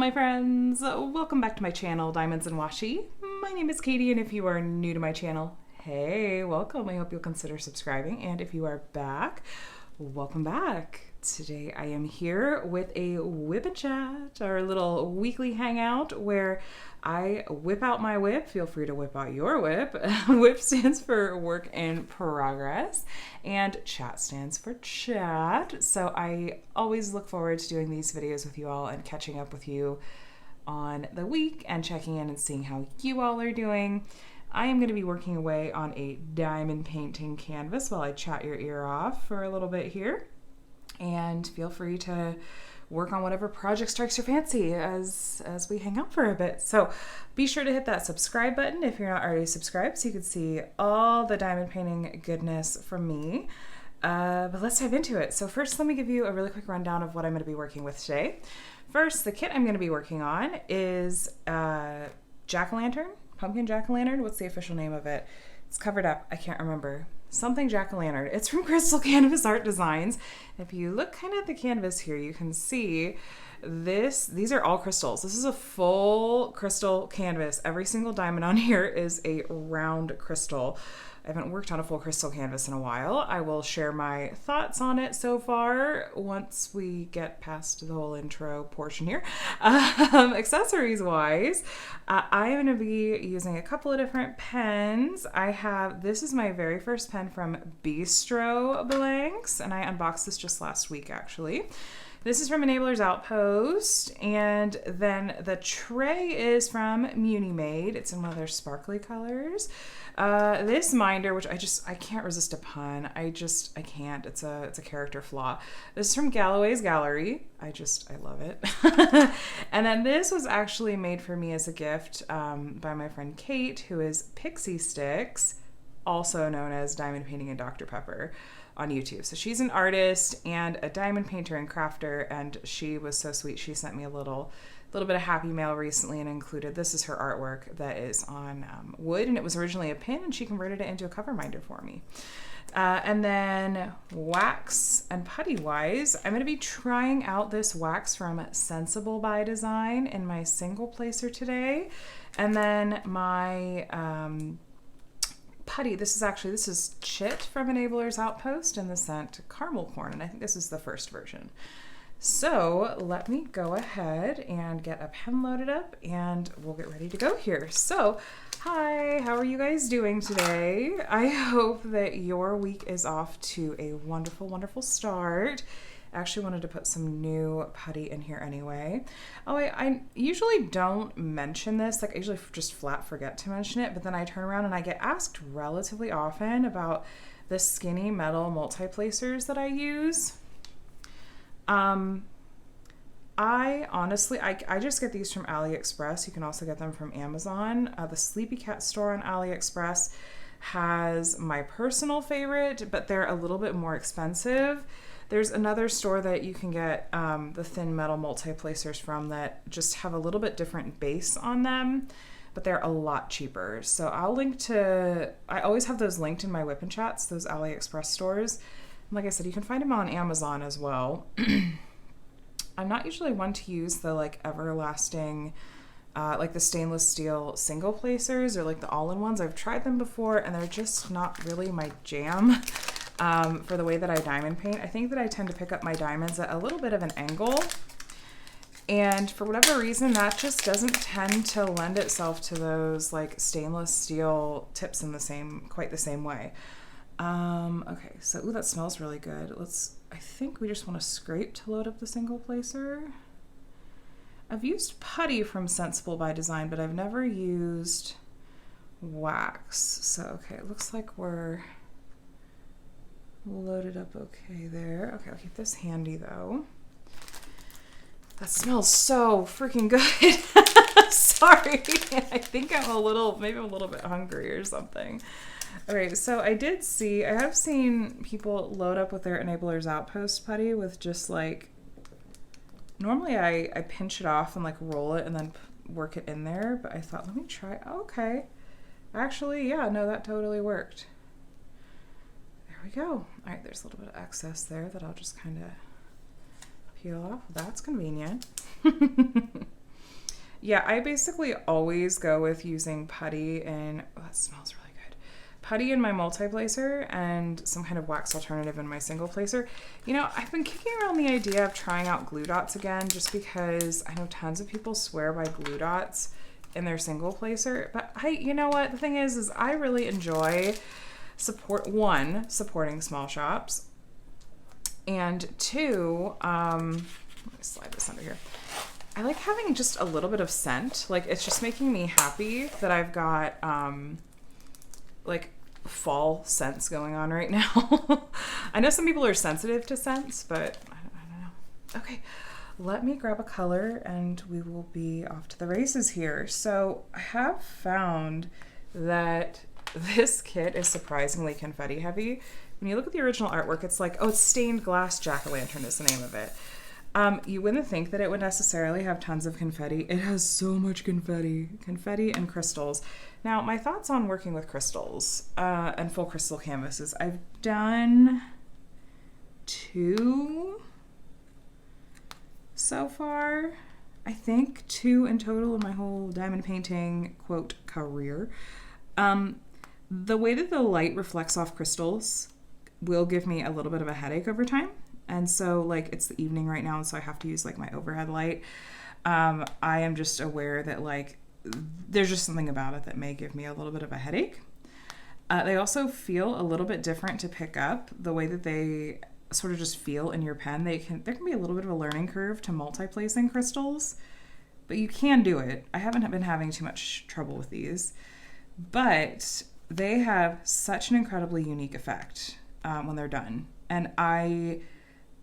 my friends, welcome back to my channel, Diamonds and Washi. My name is Katie, and if you are new to my channel, hey, welcome. I hope you'll consider subscribing, and if you are back, welcome back. Today I am here with a WIP and Chat, our little weekly hangout where I whip out my WIP. Feel free to whip out your WIP. WIP stands for work in progress, and chat stands for chat. So I always look forward to doing these videos with you all and catching up with you on the week and checking in and seeing how you all are doing. I am going to be working away on a diamond painting canvas while I chat your ear off for a little bit here. And feel free to work on whatever project strikes your fancy as we hang out for a bit. So be sure to hit that subscribe button if you're not already subscribed so you can see all the diamond painting goodness from me. But let's dive into it. So first, let me give you a really quick rundown of what I'm going to be working with today. First, the kit I'm going to be working on is jack-o'-lantern, pumpkin jack-o'-lantern. What's the official name of it? It's covered up. I can't remember. Something jack-o'-lantern. It's from Crystal Canvas Art Designs. If you look kind of at the canvas here, you can see these are all crystals. This is a full crystal canvas. Every single diamond on here is a round crystal. I haven't worked on a full crystal canvas in a while. I will share my thoughts on it so far once we get past the whole intro portion here. Accessories wise, I am going to be using a couple of different pens. This is my very first pen from Bistro Blanks, and I unboxed this just last week actually. This is from Enabler's Outpost, and then the tray is from Muni-Made. It's in one of their sparkly colors. This minder, which I can't resist a pun. I can't. It's a character flaw. This is from Galloway's Gallery. I love it. And then this was actually made for me as a gift by my friend Cait, who is PixieStyx, also known as Diamond Painting and Dr. Pepper on YouTube. So she's an artist and a diamond painter and crafter, and she was so sweet. She sent me a little bit of happy mail recently and included, this is her artwork that is on wood, and it was originally a pin, and she converted it into a cover minder for me. And then wax and putty wise, I'm going to be trying out this wax from Sensible by Design in my single placer today. And then my putty, this is Chit from Enabler's Outpost in the scent Caramel Corn, and I think this is the first version. So let me go ahead and get a pen loaded up and we'll get ready to go here. So hi, how are you guys doing today? I hope that your week is off to a wonderful, wonderful start. I actually wanted to put some new putty in here anyway. Oh, I usually don't mention this. Like I usually just flat forget to mention it, but then I turn around and I get asked relatively often about the skinny metal multi-placers that I use. I honestly, I just get these from AliExpress. You can also get them from Amazon. The Sleepy Cat store on AliExpress has my personal favorite, but they're a little bit more expensive. There's another store that you can get the thin metal multi-placers from that just have a little bit different base on them, but they're a lot cheaper. So I always have those linked in my WIP and Chats, those AliExpress stores. Like I said, you can find them on Amazon as well. I'm not usually one to use the like everlasting, like the stainless steel single placers or like the all-in-ones. I've tried them before and they're just not really my jam for the way that I diamond paint. I think that I tend to pick up my diamonds at a little bit of an angle. And for whatever reason, that just doesn't tend to lend itself to those like stainless steel tips in quite the same way. Okay, so, ooh, that smells really good. I think we just want to scrape to load up the single placer. I've used putty from Sensible by Design, but I've never used wax. So, okay, it looks like we're loaded up okay there. Okay, I'll keep this handy though. That smells so freaking good. Sorry, I think maybe I'm a little bit hungry or something. Okay, so I have seen people load up with their Enabler's Outpost putty with just like, normally I pinch it off and like roll it and then work it in there, but I thought, let me try, okay. Actually, yeah, no, that totally worked. There we go. All right, there's a little bit of excess there that I'll just kind of peel off. That's convenient. Yeah, I basically always go with using putty and, oh, that smells really good. Putty in my multi-placer and some kind of wax alternative in my single placer. You know, I've been kicking around the idea of trying out glue dots again, just because I know tons of people swear by glue dots in their single placer. But you know what? The thing is I really enjoy supporting small shops. And two, let me slide this under here. I like having just a little bit of scent. Like, it's just making me happy that I've got, like, fall scents going on right now. I know some people are sensitive to scents, but I don't know. Okay, let me grab a color and we will be off to the races here. So I have found that this kit is surprisingly confetti heavy. When you look at the original artwork, it's like, oh, it's stained glass jack-o'-lantern is the name of it. You wouldn't think that it would necessarily have tons of confetti. It has so much confetti and crystals. Now, my thoughts on working with crystals and full crystal canvases. I've done 2 so far. I think 2 in total in my whole diamond painting, quote, career. The way that the light reflects off crystals will give me a little bit of a headache over time. And so, like, it's the evening right now, and so I have to use, like, my overhead light. I am just aware that, like, there's just something about it that may give me a little bit of a headache. They also feel a little bit different to pick up. The way that they sort of just feel in your pen, there can be a little bit of a learning curve to multi-placing crystals, but you can do it. I haven't been having too much trouble with these, but they have such an incredibly unique effect when they're done. And I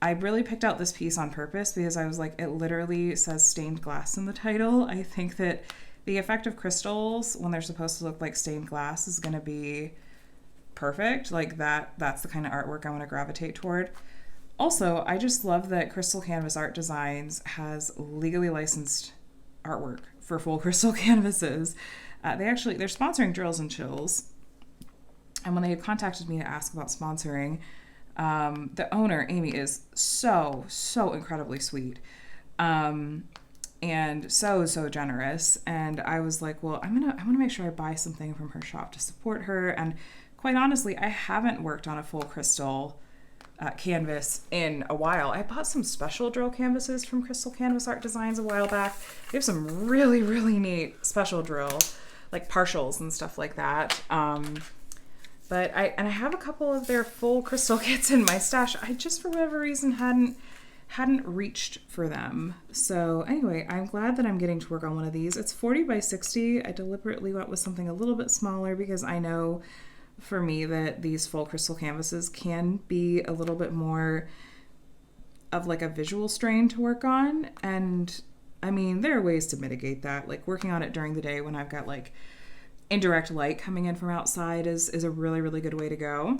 really picked out this piece on purpose because I was like, it literally says stained glass in the title. I think that the effect of crystals when they're supposed to look like stained glass is going to be perfect. Like that's the kind of artwork I want to gravitate toward. Also, I just love that Crystal Canvas Art Designs has legally licensed artwork for full crystal canvases. They're sponsoring Drills and Chills. And when they had contacted me to ask about sponsoring, the owner, Amy, is so incredibly sweet, and so generous. And I was like, well, I want to make sure I buy something from her shop to support her. And quite honestly, I haven't worked on a full crystal canvas in a while. I bought some special drill canvases from Crystal Canvas Art Designs a while back. They have some really neat special drill, like partials and stuff like that. But I have a couple of their full crystal kits in my stash. I just, for whatever reason, hadn't reached for them. So anyway, I'm glad that I'm getting to work on one of these. It's 40 by 60. I deliberately went with something a little bit smaller because I know for me that these full crystal canvases can be a little bit more of like a visual strain to work on. And I mean, there are ways to mitigate that. Like working on it during the day when I've got like indirect light coming in from outside is a really good way to go.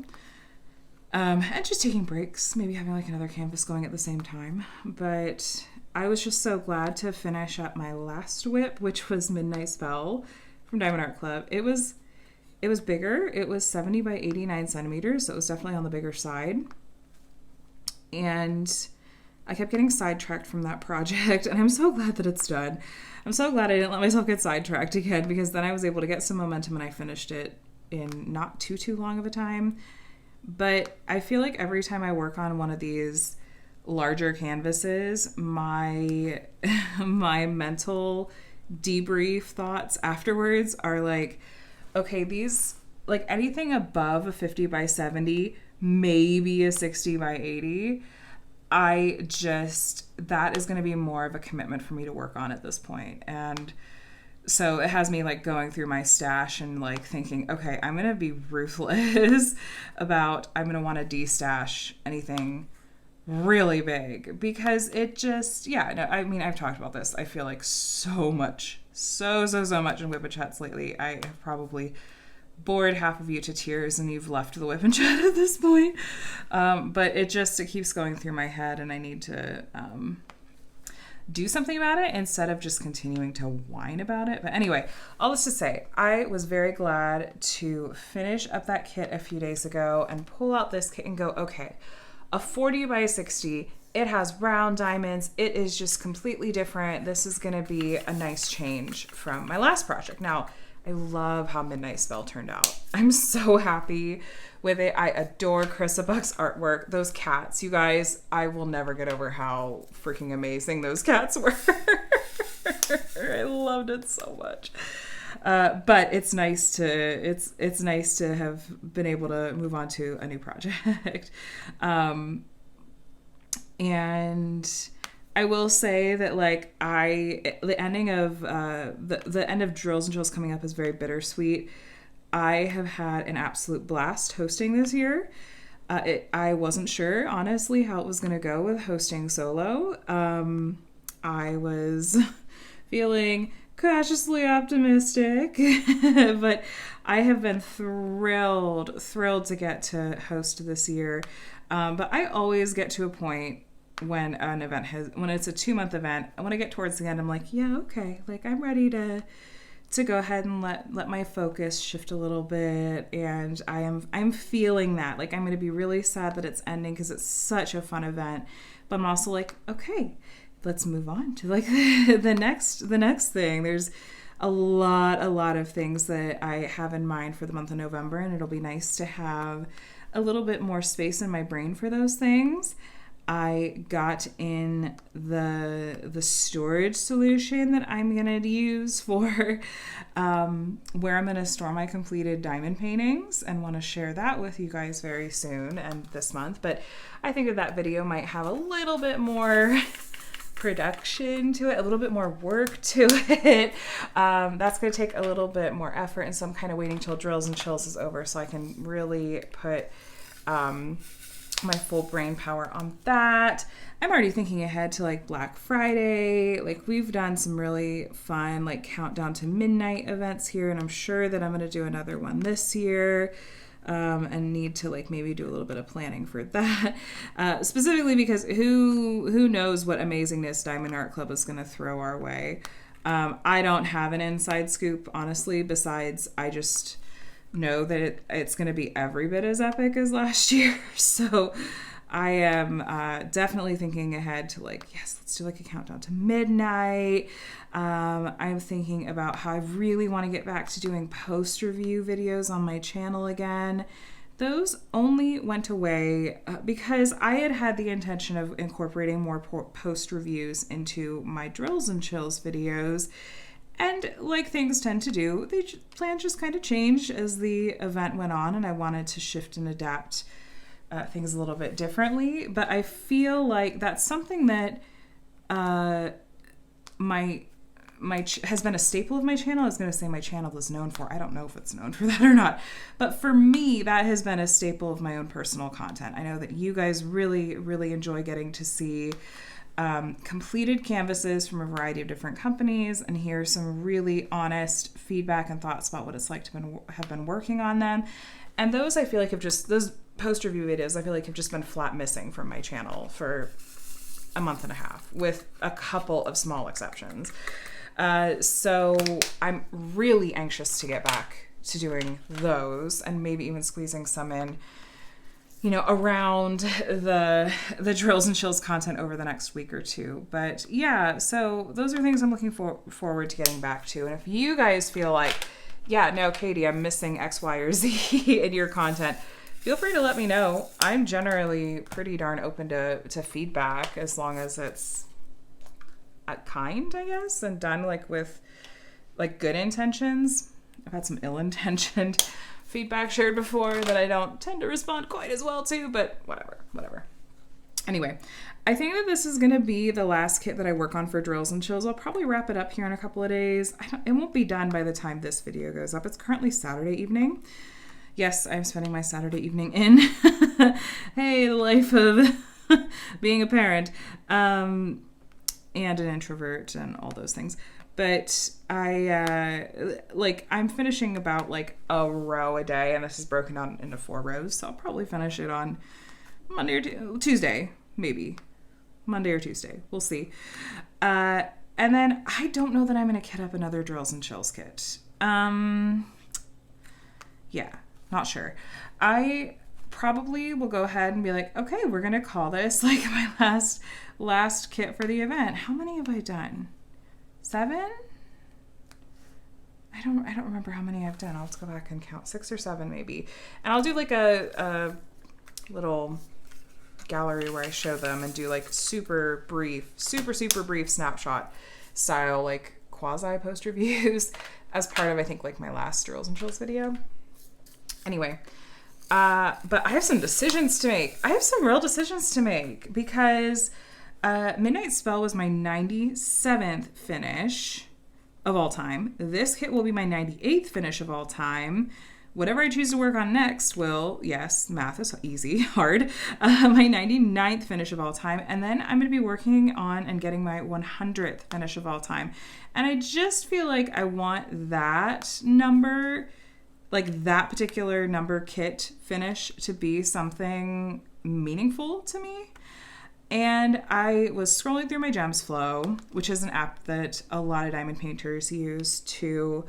And just taking breaks, maybe having like another canvas going at the same time. But I was just so glad to finish up my last WIP, which was Midnight Spell from Diamond Art Club. It was bigger. It was 70 by 89 centimeters, so it was definitely on the bigger side. And I kept getting sidetracked from that project, and I'm so glad that it's done. I'm so glad I didn't let myself get sidetracked again, because then I was able to get some momentum and I finished it in not too long of a time. But I feel like every time I work on one of these larger canvases, my mental debrief thoughts afterwards are like, okay, these, like anything above a 50 by 70, maybe a 60 by 80, that is going to be more of a commitment for me to work on at this point. And so it has me like going through my stash and like thinking, okay, I'm going to be ruthless about, I'm going to want to de-stash anything really big, because it just, I mean, I've talked about this. I feel like so much in WIP and Chats lately. I have probably bored half of you to tears and you've left the WIP and Chat at this point. But it keeps going through my head, and I need to do something about it instead of just continuing to whine about it. But anyway, all this to say, I was very glad to finish up that kit a few days ago and pull out this kit and go, okay, a 40 by 60. It has round diamonds. It is just completely different. This is going to be a nice change from my last project. Now, I love how Midnight Spell turned out. I'm so happy with it. I adore Carissa Buck's artwork. Those cats, you guys, I will never get over how freaking amazing those cats were. I loved it so much. But it's nice to have been able to move on to a new project. And I will say that like the ending of the end of Drills and Chills coming up is very bittersweet. I have had an absolute blast hosting this year. I wasn't sure, honestly, how it was going to go with hosting solo. I was feeling cautiously optimistic, but I have been thrilled to get to host this year. But I always get to a point when an event when it's a 2-month event, and when I get towards the end, I'm like, yeah, okay, like I'm ready to go ahead and let my focus shift a little bit. And I'm feeling that, like, I'm going to be really sad that it's ending because it's such a fun event, but I'm also like, okay, let's move on to like the next thing. There's a lot of things that I have in mind for the month of November, and it'll be nice to have a little bit more space in my brain for those things. I got in the storage solution that I'm going to use for where I'm going to store my completed diamond paintings, and want to share that with you guys very soon and this month. But I think that video might have a little bit more production to it, a little bit more work to it. That's going to take a little bit more effort, and so I'm kind of waiting till Drills and Chills is over so I can really put my full brain power on that. I'm already thinking ahead to like Black Friday. Like, we've done some really fun like countdown to midnight events here, and I'm sure that I'm going to do another one this year. And need to like maybe do a little bit of planning for that, specifically because who knows what amazingness Diamond Art Club is going to throw our way. I don't have an inside scoop, honestly, besides I just know that it's going to be every bit as epic as last year. So I am definitely thinking ahead to like, yes, let's do like a countdown to midnight. I'm thinking about how I really want to get back to doing post review videos on my channel again. Those only went away because I had the intention of incorporating more post reviews into my Drills and Chills videos. And like things tend to do, plans just kind of changed as the event went on, and I wanted to shift and adapt things a little bit differently. But I feel like that's something that has been a staple of my channel. I was going to say my channel is known for. I don't know if it's known for that or not. But for me, that has been a staple of my own personal content. I know that you guys really, really enjoy getting to see completed canvases from a variety of different companies and hear some really honest feedback and thoughts about what it's like to have been working on them. And those, I feel like, those post-review videos, I feel like have just been flat missing from my channel for a month and a half, with a couple of small exceptions. So I'm really anxious to get back to doing those, and maybe even squeezing some in, around the Drills and Chills content over the next week or two. But yeah, so those are things I'm looking forward to getting back to. And if you guys feel like, yeah, no, Katie, I'm missing X, Y, or Z in your content, feel free to let me know. I'm generally pretty darn open to feedback, as long as it's kind, I guess, and done like with like good intentions. I've had some ill-intentioned feedback shared before that I don't tend to respond quite as well to, but whatever. Anyway, I think that this is going to be the last kit that I work on for Drills and Chills. I'll probably wrap it up here in a couple of days. It won't be done by the time this video goes up. It's currently Saturday evening. Yes, I'm spending my Saturday evening in hey, the life of being a parent and an introvert and all those things. But I'm finishing about like a row a day, and this is broken down into 4 rows. So I'll probably finish it on Monday or Tuesday, maybe Monday or Tuesday. We'll see. And then I don't know that I'm going to kit up another Drills and Chills kit. Yeah, not sure. I probably will go ahead and be like, okay, we're going to call this like my last kit for the event. How many have I done? 7? I don't remember how many I've done. I'll have to go back and count. 6 or 7 maybe. And I'll do like a little gallery where I show them and do like super brief snapshot style, like quasi post reviews as part of, I think, like my last Drills and Chills video. Anyway, but I have some decisions to make. I have some real decisions to make because Midnight Spell was my 97th finish of all time. This kit will be my 98th finish of all time. Whatever I choose to work on next will, yes, math is easy, hard, my 99th finish of all time. And then I'm going to be working on and getting my 100th finish of all time. And I just feel like I want that number, like that particular number kit finish, to be something meaningful to me. And I was scrolling through my Gems Flow, which is an app that a lot of diamond painters use to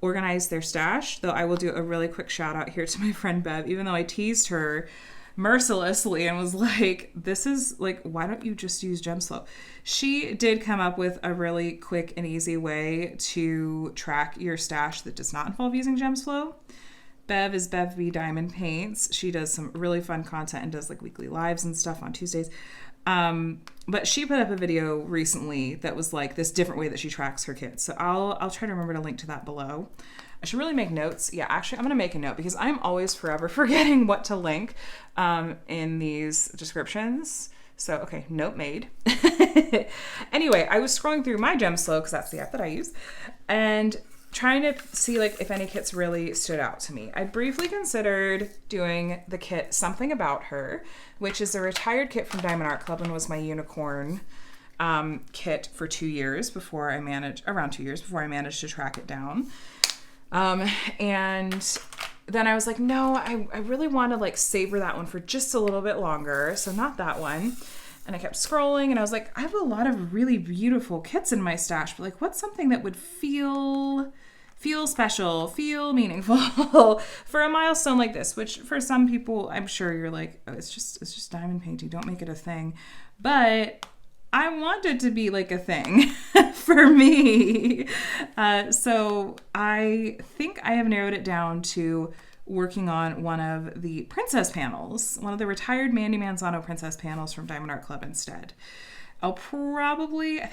organize their stash. Though I will do a really quick shout out here to my friend Bev, even though I teased her mercilessly and was like, this is like, why don't you just use Gems Flow? She did come up with a really quick and easy way to track your stash that does not involve using Gems Flow. Bev is Bev B Diamond Paints. She does some really fun content and does like weekly lives and stuff on Tuesdays. But she put up a video recently that was like this different way that she tracks her kits. So I'll try to remember to link to that below. I should really make notes. Yeah, actually, I'm going to make a note because I'm always forever forgetting what to link in these descriptions. So, okay, note made. Anyway, I was scrolling through my Gems Flow because that's the app that I use, and trying to see like if any kits really stood out to me. I briefly considered doing the kit Something About Her, which is a retired kit from Diamond Art Club and was my unicorn kit for 2 years before I managed, around 2 years before I managed to track it down. And then I was like, no, I really want to like savor that one for just a little bit longer. So not that one. And I kept scrolling and I was like, I have a lot of really beautiful kits in my stash, but like, what's something that would feel special, feel meaningful for a milestone like this, which for some people, I'm sure you're like, oh, it's just diamond painting. Don't make it a thing. But I want it to be like a thing for me. So I think I have narrowed it down to working on one of the princess panels, one of the retired Mandy Manzano princess panels from Diamond Art Club instead. I think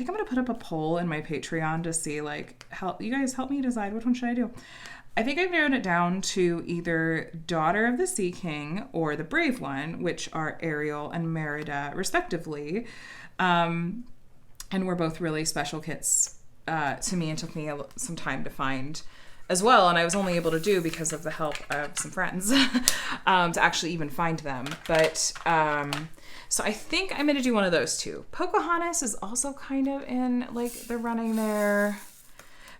I'm going to put up a poll in my Patreon to see, like, you guys help me decide which one should I do. I think I've narrowed it down to either Daughter of the Sea King or the Brave One, which are Ariel and Merida, respectively. And were both really special kits to me and took me some time to find as well. And I was only able to do because of the help of some friends to actually even find them. But so I think I'm going to do one of those two. Pocahontas is also kind of in like the running there.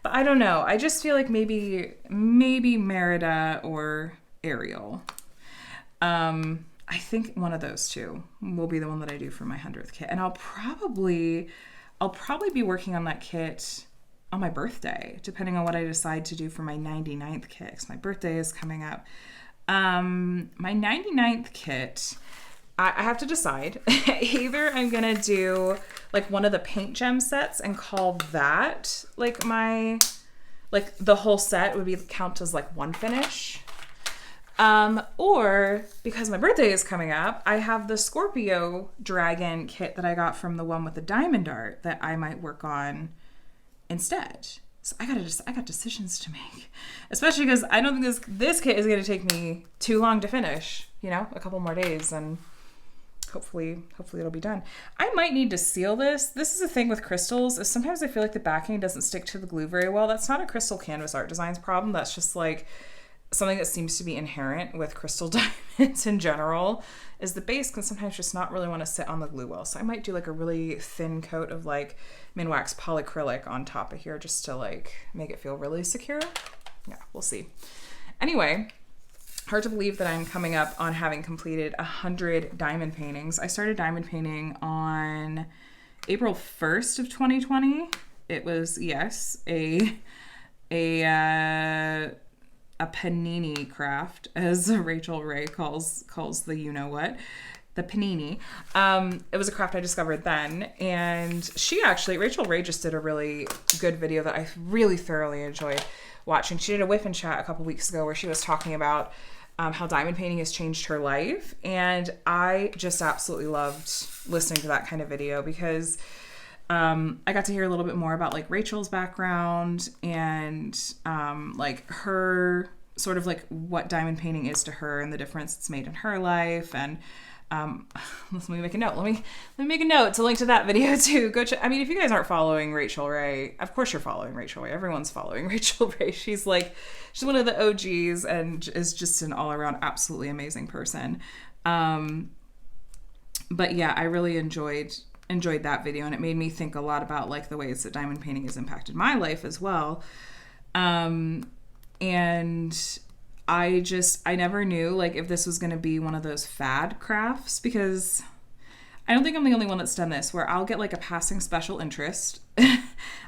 But I don't know. I just feel like maybe Merida or Ariel. I think one of those two will be the one that I do for my 100th kit. And I'll probably be working on that kit on my birthday, depending on what I decide to do for my 99th kit, because my birthday is coming up. My 99th kit, I have to decide. Either I'm going to do like one of the paint gem sets and call that like the whole set would count as like one finish. Or because my birthday is coming up, I have the Scorpio Dragon kit that I got from the one with the diamond art that I might work on instead. So I got decisions to make, especially because I don't think this kit is going to take me too long to finish, a couple more days, and hopefully it'll be done. I might need to seal this. This is the thing with crystals, is sometimes I feel like the backing doesn't stick to the glue very well. That's not a Crystal Canvas Art Designs problem. That's just like something that seems to be inherent with crystal diamonds in general, is the base can sometimes just not really want to sit on the glue well. So I might do like a really thin coat of like Minwax polyacrylic on top of here just to like make it feel really secure. Yeah, we'll see. Anyway, hard to believe that I'm coming up on having completed 100 diamond paintings. I started diamond painting on April 1st of 2020. It was, yes, a a panini craft, as Rachel Ray calls the you-know-what. The panini. It was a craft I discovered then. And Rachel Ray just did a really good video that I really thoroughly enjoyed watching. She did a WIP and Chat a couple weeks ago where she was talking about how diamond painting has changed her life. And I just absolutely loved listening to that kind of video because I got to hear a little bit more about like Rachel's background and like her sort of like what diamond painting is to her and the difference it's made in her life. And let me make a note. Let me make a note to link to that video too. Go check. I mean, if you guys aren't following Rachel Ray, of course you're following Rachel Ray. Everyone's following Rachel Ray. She's one of the OGs and is just an all around absolutely amazing person. But yeah, I really enjoyed that video, and it made me think a lot about like the ways that diamond painting has impacted my life as well. And I never knew like if this was going to be one of those fad crafts, because I don't think I'm the only one that's done this, where I'll get like a passing special interest.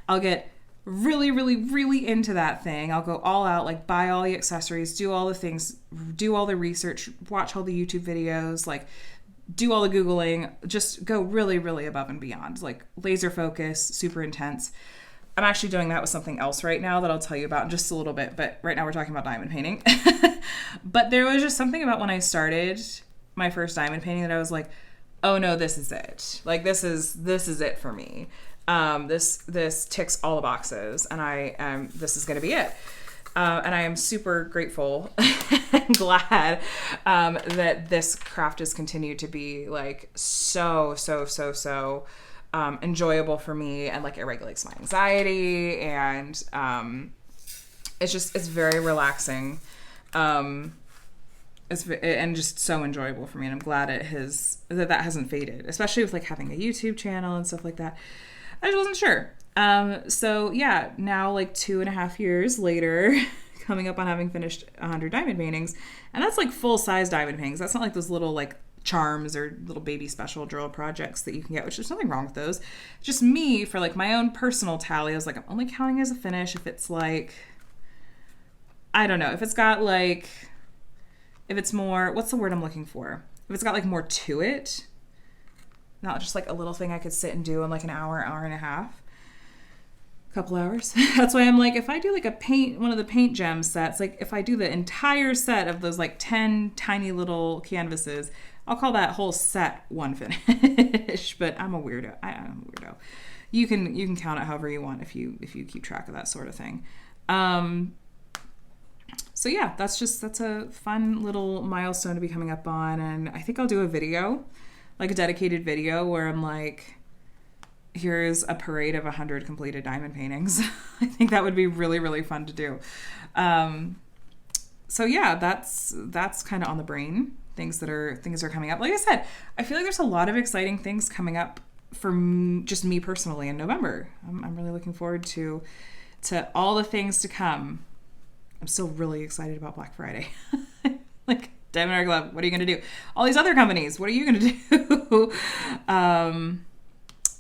I'll get really, really, really into that thing. I'll go all out, like buy all the accessories, do all the things, do all the research, watch all the YouTube videos, like do all the Googling, just go really, really above and beyond, like laser focus, super intense. I'm actually doing that with something else right now that I'll tell you about in just a little bit, but right now we're talking about diamond painting. But there was just something about when I started my first diamond painting that I was like, oh no, this is it. Like this is it for me. This ticks all the boxes, and this is going to be it. And I am super grateful and glad that this craft has continued to be like so enjoyable for me, and like it regulates my anxiety, and it's very relaxing, and just so enjoyable for me, and I'm glad that hasn't faded, especially with like having a YouTube channel and stuff like that. I just wasn't sure. So yeah, now like 2.5 years later, coming up on having finished 100 diamond paintings, and that's like full size diamond paintings. That's not like those little like charms or little baby special drill projects that you can get, which there's nothing wrong with those. Just me, for like my own personal tally, I was like, I'm only counting as a finish if it's like, I don't know, if it's got like, if it's more, what's the word I'm looking for? If it's got like more to it, not just like a little thing I could sit and do in like an hour and a half, a couple hours. That's why I'm like, if I do like one of the paint gem sets, like if I do the entire set of those like 10 tiny little canvases, I'll call that whole set one finish. But I'm a weirdo. I'm a weirdo. You can count it however you want if you keep track of that sort of thing. So yeah, that's a fun little milestone to be coming up on, and I think I'll do a video, like a dedicated video where I'm like, here's a parade of 100 completed diamond paintings. I think that would be really, really fun to do. So yeah, that's kind of on the brain. Things are coming up. Like I said, I feel like there's a lot of exciting things coming up for just me personally in November. I'm really looking forward to all the things to come. I'm still really excited about Black Friday. Like Diamond Art Club, what are you going to do? All these other companies, what are you going to do?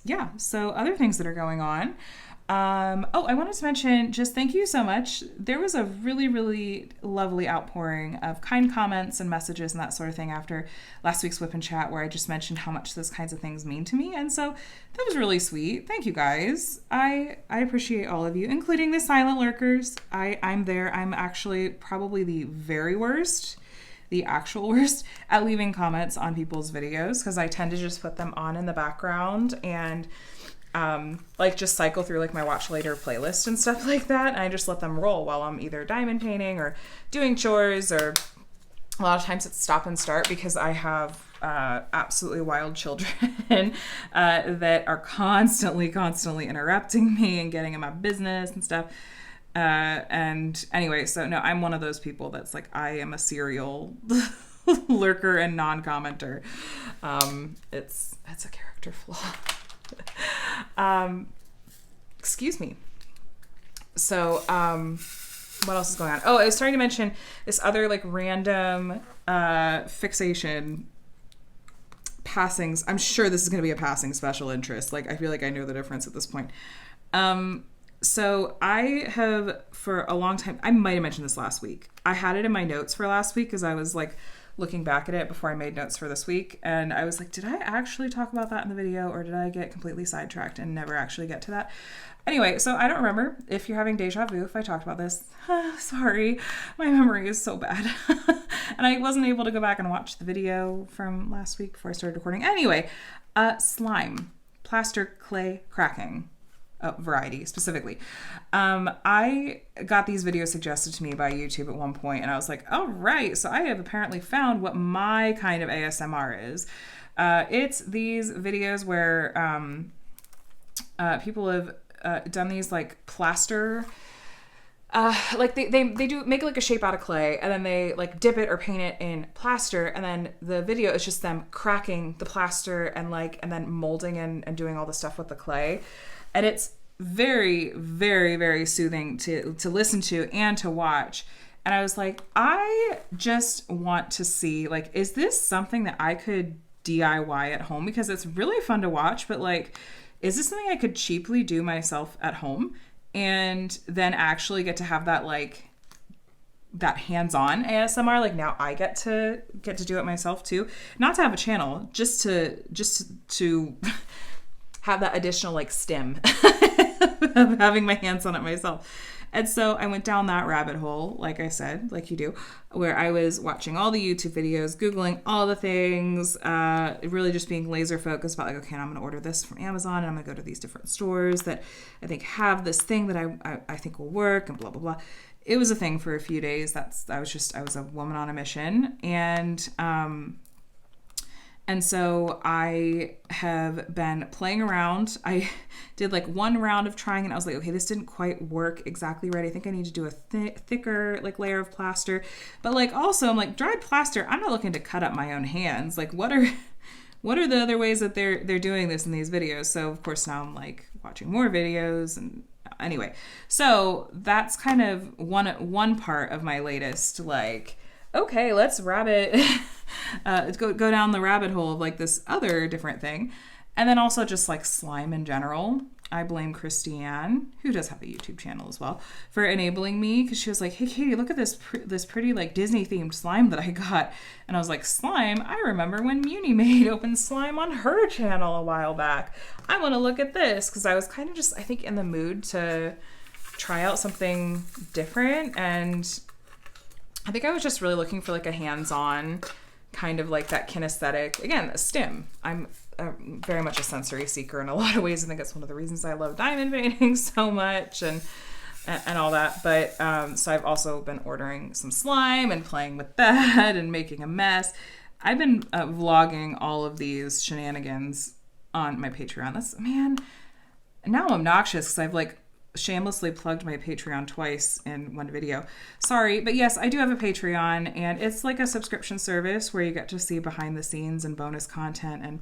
Yeah, so other things that are going on. I wanted to mention, just thank you so much. There was a really, really lovely outpouring of kind comments and messages and that sort of thing after last week's WIP and Chat, where I just mentioned how much those kinds of things mean to me. And so that was really sweet. Thank you guys. I appreciate all of you, including the silent lurkers. I'm there. I'm actually probably the very worst, the actual worst at leaving comments on people's videos, because I tend to just put them on in the background and like just cycle through like my watch later playlist and stuff like that, and I just let them roll while I'm either diamond painting or doing chores, or a lot of times it's stop and start because I have absolutely wild children that are constantly interrupting me and getting in my business and stuff. And anyway, so no, I'm one of those people that's like, I am a serial lurker and non-commenter. It's a character flaw. Excuse me. So, what else is going on? Oh, I was starting to mention this other like random fixation passings. I'm sure this is going to be a passing special interest. Like, I feel like I know the difference at this point. So I have for a long time, I might have mentioned this last week. I had it in my notes for last week because I was like looking back at it before I made notes for this week. And I was like, did I actually talk about that in the video or did I get completely sidetracked and never actually get to that? Anyway, so I don't remember if you're having deja vu if I talked about this. Sorry, my memory is so bad. And I wasn't able to go back and watch the video from last week before I started recording. Anyway, slime, plaster clay cracking. Variety specifically. I got these videos suggested to me by YouTube at one point and I was like, all right, so I have apparently found what my kind of ASMR is. It's these videos where people have done these like plaster, like they do make like a shape out of clay and then they like dip it or paint it in plaster and then the video is just them cracking the plaster and then molding and doing all the stuff with the clay. And it's very, very, very soothing to listen to and to watch. And I was like, I just want to see, like, is this something that I could DIY at home? Because it's really fun to watch, but like, is this something I could cheaply do myself at home and then actually get to have that, like, that hands-on ASMR? Like now I get to do it myself too. Not to have a channel, just to have that additional like stim of having my hands on it myself. And so I went down that rabbit hole, like I said, like you do, where I was watching all the YouTube videos, Googling all the things, really just being laser focused about like, okay, I'm going to order this from Amazon and I'm going to go to these different stores that I think have this thing that I think will work and blah, blah, blah. It was a thing for a few days. I was a woman on a mission. And so I have been playing around. I did like one round of trying and I was like, okay, this didn't quite work exactly right. I think I need to do a thicker like layer of plaster. But like also I'm like dried plaster, I'm not looking to cut up my own hands. Like what are the other ways that they're doing this in these videos? So of course now I'm like watching more videos and anyway. So that's kind of one part of my latest like, okay, let's go down the rabbit hole of like this other different thing. And then also just like slime in general. I blame Christiane, who does have a YouTube channel as well, for enabling me because she was like, hey, Katie, look at this pretty like Disney themed slime that I got. And I was like, slime? I remember when Muni made open slime on her channel a while back. I want to look at this because I was kind of just, I think, in the mood to try out something different. And I think I was just really looking for like a hands-on kind of like that kinesthetic, again, a stim. I'm very much a sensory seeker in a lot of ways. I think that's one of the reasons I love diamond painting so much and all that. But so I've also been ordering some slime and playing with that and making a mess. I've been vlogging all of these shenanigans on my Patreon. That's, man, now I'm obnoxious because I've like shamelessly plugged my Patreon twice in one video. Sorry, but yes, I do have a Patreon and it's like a subscription service where you get to see behind the scenes and bonus content and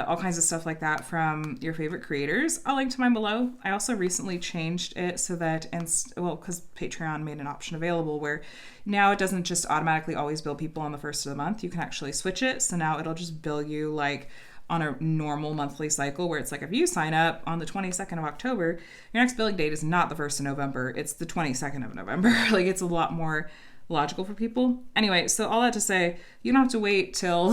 all kinds of stuff like that from your favorite creators. I'll link to mine below. I also recently changed it so that, because Patreon made an option available where now it doesn't just automatically always bill people on the first of the month. You can actually switch it. So now it'll just bill you like on a normal monthly cycle where it's like if you sign up on the 22nd of October, your next billing date is not the 1st of November, it's the 22nd of November. Like it's a lot more logical for people. Anyway, so all that to say, you don't have to wait till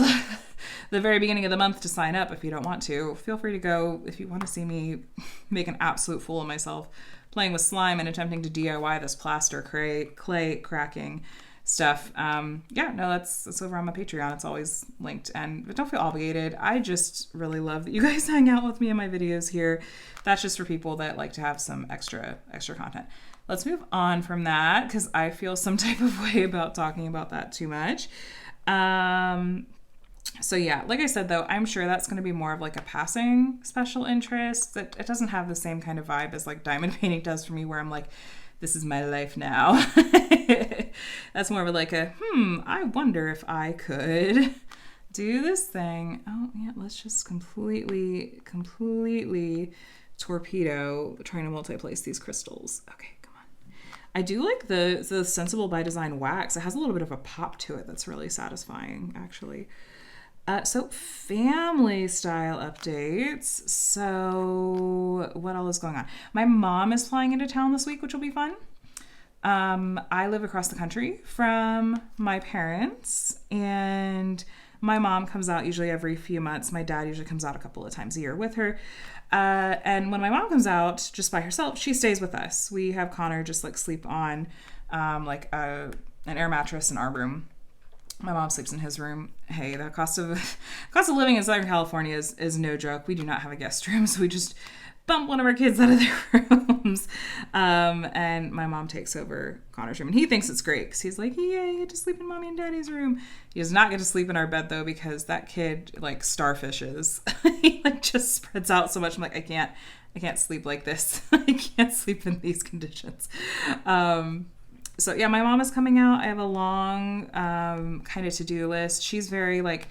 the very beginning of the month to sign up if you don't want to. Feel free to go if you want to see me make an absolute fool of myself playing with slime and attempting to DIY this plaster clay cracking stuff. That's over on my Patreon. It's always linked, but don't feel obligated. I just really love that you guys hang out with me in my videos here. That's just for people that like to have some extra content. Let's move on from that because I feel some type of way about talking about that too much. So yeah, like I said though, I'm sure that's going to be more of like a passing special interest. It doesn't have the same kind of vibe as like diamond painting does for me where I'm like, this is my life now. That's more of like I wonder if I could do this thing. Oh yeah, let's just completely torpedo trying to multi-place these crystals. Okay, come on. I do like the Sensible by Design wax. It has a little bit of a pop to it that's really satisfying, actually. So family style updates. So what all is going on? My mom is flying into town this week, which will be fun. I live across the country from my parents, and my mom comes out usually every few months. My dad usually comes out a couple of times a year with her. And when my mom comes out just by herself, she stays with us. We have Connor just like sleep on an air mattress in our room. My mom sleeps in his room. Hey, the cost of living in Southern California is no joke. We do not have a guest room, so we just bump one of our kids out of their rooms. And my mom takes over Connor's room, and he thinks it's great because he's like, yeah, you get to sleep in mommy and daddy's room. He does not get to sleep in our bed though, because that kid like starfishes. He like just spreads out so much. I'm like, I can't sleep like this. I can't sleep in these conditions. So yeah, my mom is coming out. I have a long kind of to-do list. She's very like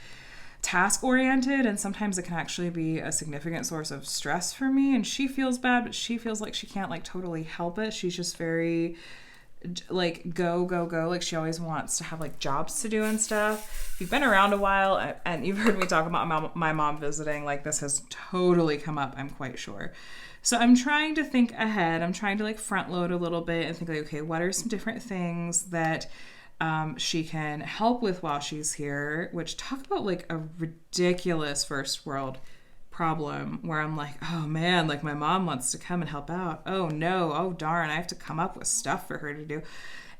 task oriented, and sometimes it can actually be a significant source of stress for me. And she feels bad, but she feels like she can't like totally help it. She's just very like go. Like she always wants to have like jobs to do and stuff. If you've been around a while and you've heard me talk about my mom visiting, like this has totally come up, I'm quite sure. So I'm trying to think ahead. I'm trying to like front load a little bit and think like, okay, what are some different things that she can help with while she's here, which talk about like a ridiculous first world problem where I'm like, oh man, like my mom wants to come and help out. Oh no, oh darn, I have to come up with stuff for her to do.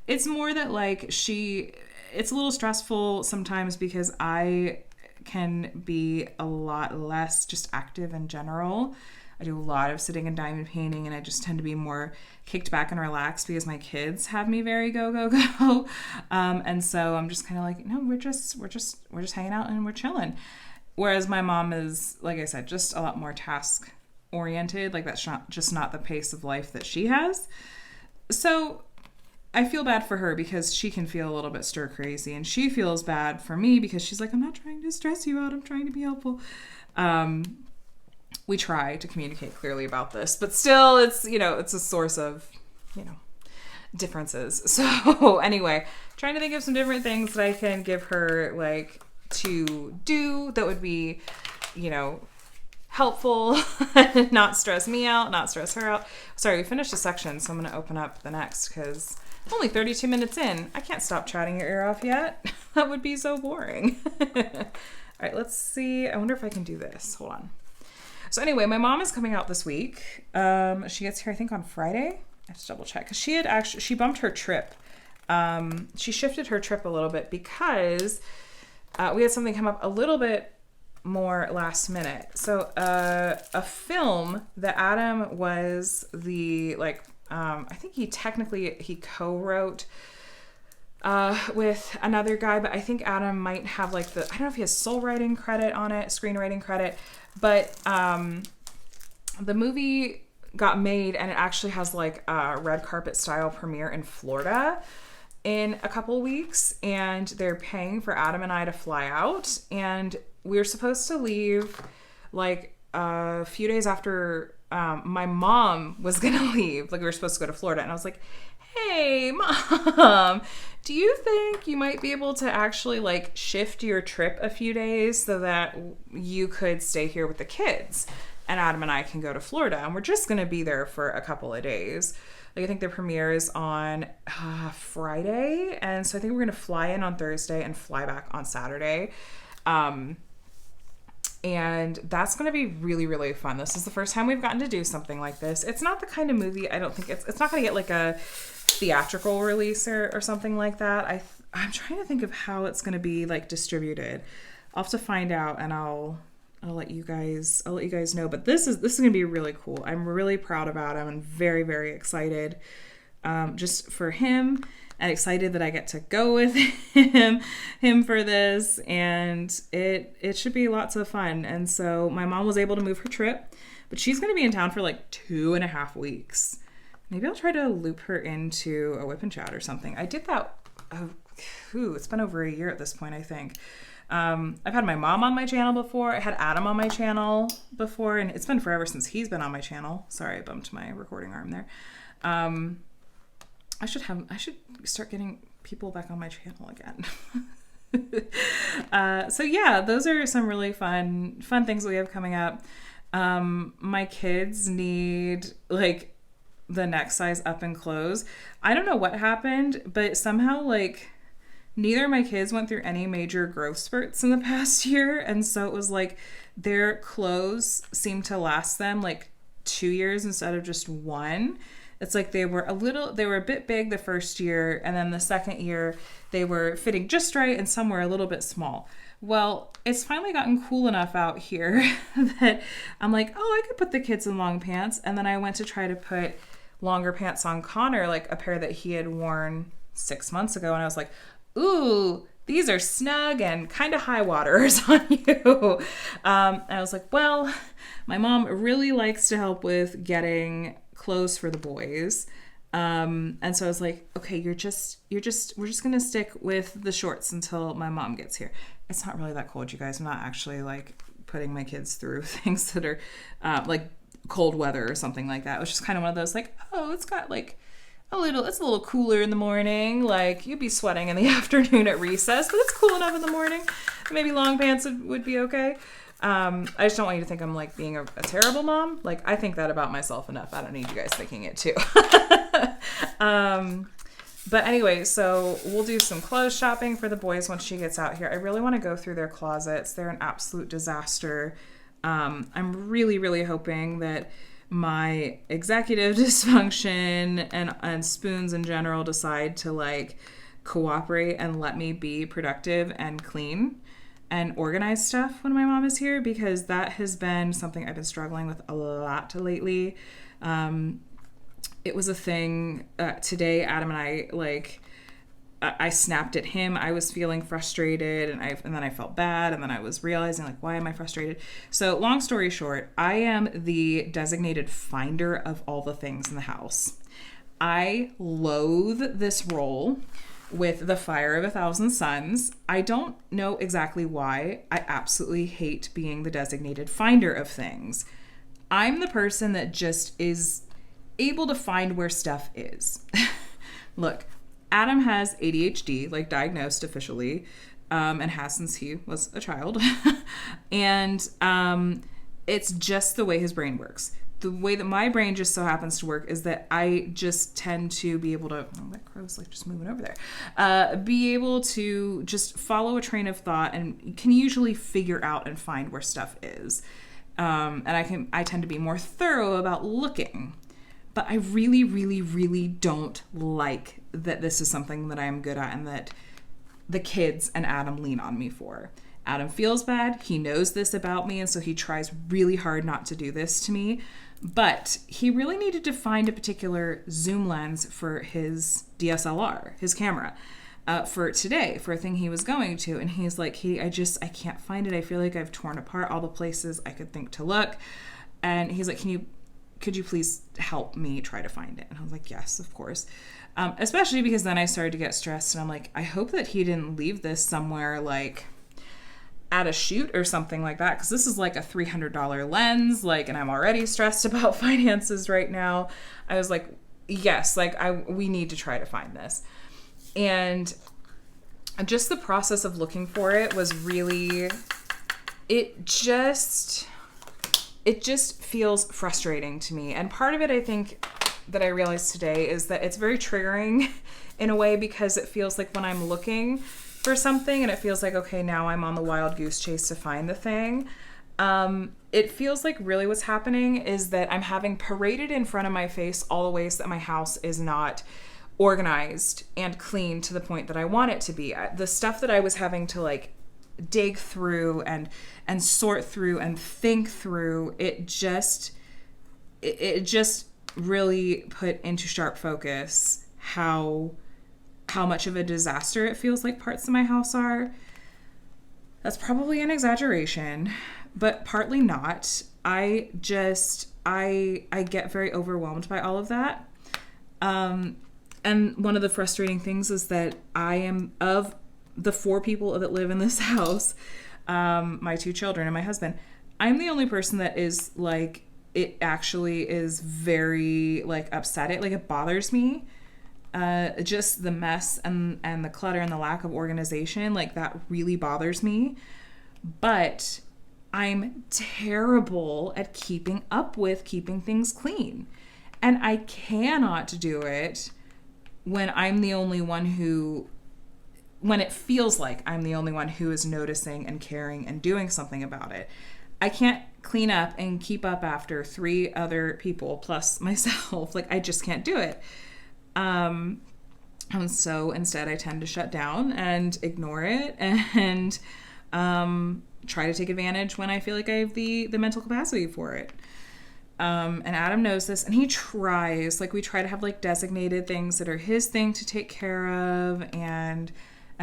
It's more that like it's a little stressful sometimes because I can be a lot less just active in general. I do a lot of sitting and diamond painting, and I just tend to be more kicked back and relaxed because my kids have me very go. And so I'm just kind of like, no, we're just hanging out and we're chilling. Whereas my mom is, like I said, just a lot more task oriented. Like that's not the pace of life that she has. So I feel bad for her because she can feel a little bit stir crazy, and she feels bad for me because she's like, I'm not trying to stress you out. I'm trying to be helpful. We try to communicate clearly about this, but still it's a source of, differences. So anyway, trying to think of some different things that I can give her like to do that would be, helpful, not stress me out, not stress her out. Sorry, we finished a section, so I'm going to open up the next because only 32 minutes in. I can't stop chatting your ear off yet. That would be so boring. All right, let's see. I wonder if I can do this. Hold on. So anyway, my mom is coming out this week. She gets here, I think, on Friday. I have to double check because she bumped her trip. She shifted her trip a little bit because we had something come up a little bit more last minute. So a film that Adam was the I think he co-wrote with another guy, but I think Adam might have I don't know if he has screenwriting credit, but the movie got made and it actually has a red carpet style premiere in Florida in a couple weeks, and they're paying for Adam and I to fly out, and we're supposed to leave a few days after my mom was gonna leave. We were supposed to go to Florida, and I was like, hey mom, do you think you might be able to actually shift your trip a few days so that you could stay here with the kids and Adam and I can go to Florida, and we're just going to be there for a couple of days. I think the premiere is on Friday, and so I think we're going to fly in on Thursday and fly back on Saturday. And that's going to be really, really fun. This is the first time we've gotten to do something like this. It's not the kind of movie, I don't think it's not going to get a theatrical release or something like that. I'm trying to think of how it's going to be distributed. I'll have to find out, and I'll let you guys know. But this is going to be really cool. I'm really proud about him and very, very excited just for him, and excited that I get to go with him for this, and it should be lots of fun. And so my mom was able to move her trip, but she's going to be in town for 2.5 weeks. Maybe I'll try to loop her into a WIP and Chat or something. I did that. It's been over a year at this point, I think. I've had my mom on my channel before. I had Adam on my channel before, and it's been forever since he's been on my channel. Sorry, I bumped my recording arm there. I should start getting people back on my channel again. So yeah, those are some really fun things we have coming up. My kids need like the next size up in clothes. I don't know what happened, but somehow like neither of my kids went through any major growth spurts in the past year. And so it was like their clothes seemed to last them like 2 years instead of just one. It's like they were a bit big the first year, and then the second year they were fitting just right and some were a little bit small. Well, it's finally gotten cool enough out here that I'm like, oh, I could put the kids in long pants. And then I went to try to put longer pants on Connor, like a pair that he had worn 6 months ago. And I was like, ooh, these are snug and kind of high waters on you. And I was like, well, my mom really likes to help with getting clothes for the boys. And so I was like, okay, we're just going to stick with the shorts until my mom gets here. It's not really that cold, you guys. I'm not actually like putting my kids through things that are like cold weather or something like that. It was just kind of one of those like, oh, it's got like it's a little cooler in the morning. Like you'd be sweating in the afternoon at recess, but it's cool enough in the morning. Maybe long pants would be okay. I just don't want you to think I'm like being a terrible mom. Like I think that about myself enough. I don't need you guys thinking it too. But anyway, so we'll do some clothes shopping for the boys once she gets out here. I really want to go through their closets. They're an absolute disaster. I'm really, really hoping that my executive dysfunction and spoons in general decide to like cooperate and let me be productive and clean and organize stuff when my mom is here, because that has been something I've been struggling with a lot lately. It was a thing today. Adam and I snapped at him. I was feeling frustrated and then I felt bad, and then I was realizing like, why am I frustrated? So long story short, I am the designated finder of all the things in the house. I loathe this role with the fire of 1,000 suns. I don't know exactly why. I absolutely hate being the designated finder of things. I'm the person that just is able to find where stuff is. Look, Adam has ADHD, like diagnosed officially, and has since he was a child. And it's just the way his brain works. The way that my brain just so happens to work is that I just tend to be able to, oh, that crow's like just moving over there, be able to just follow a train of thought and can usually figure out and find where stuff is. And I tend to be more thorough about looking. But I really, really, really don't like that this is something that I am good at and that the kids and Adam lean on me for. Adam feels bad. He knows this about me, and so he tries really hard not to do this to me. But he really needed to find a particular zoom lens for his DSLR, his camera, for today, for a thing he was going to. And he's like, I can't find it. I feel like I've torn apart all the places I could think to look. And he's like, could you please help me try to find it? And I was like, yes, of course. Especially because then I started to get stressed, and I'm like, I hope that he didn't leave this somewhere like at a shoot or something like that, because this is like a $300 lens, like, and I'm already stressed about finances right now. I was like, yes, like we need to try to find this. And just the process of looking for it was really, it just feels frustrating to me. And part of it, I think, that I realized today is that it's very triggering in a way, because it feels like when I'm looking for something and it feels like, okay, now I'm on the wild goose chase to find the thing. It feels like really what's happening is that I'm having paraded in front of my face all the ways that my house is not organized and clean to the point that I want it to be. The stuff that I was having to like dig through and sort through and think through, it just really put into sharp focus how much of a disaster it feels like parts of my house are. That's probably an exaggeration, but partly not. I get very overwhelmed by all of that. And one of the frustrating things is that I am, of the 4 people that live in this house, my 2 children and my husband, I'm the only person that is like, it actually is very like upset. It bothers me just the mess and the clutter and the lack of organization, like that really bothers me. But I'm terrible at keeping up with keeping things clean. And I cannot do it when I'm the only one when it feels like I'm the only one who is noticing and caring and doing something about it. I can't clean up and keep up after 3 other people plus myself. Like, I just can't do it. And so instead I tend to shut down and ignore it and try to take advantage when I feel like I have the mental capacity for it. And Adam knows this, and he tries, like, we try to have like designated things that are his thing to take care of and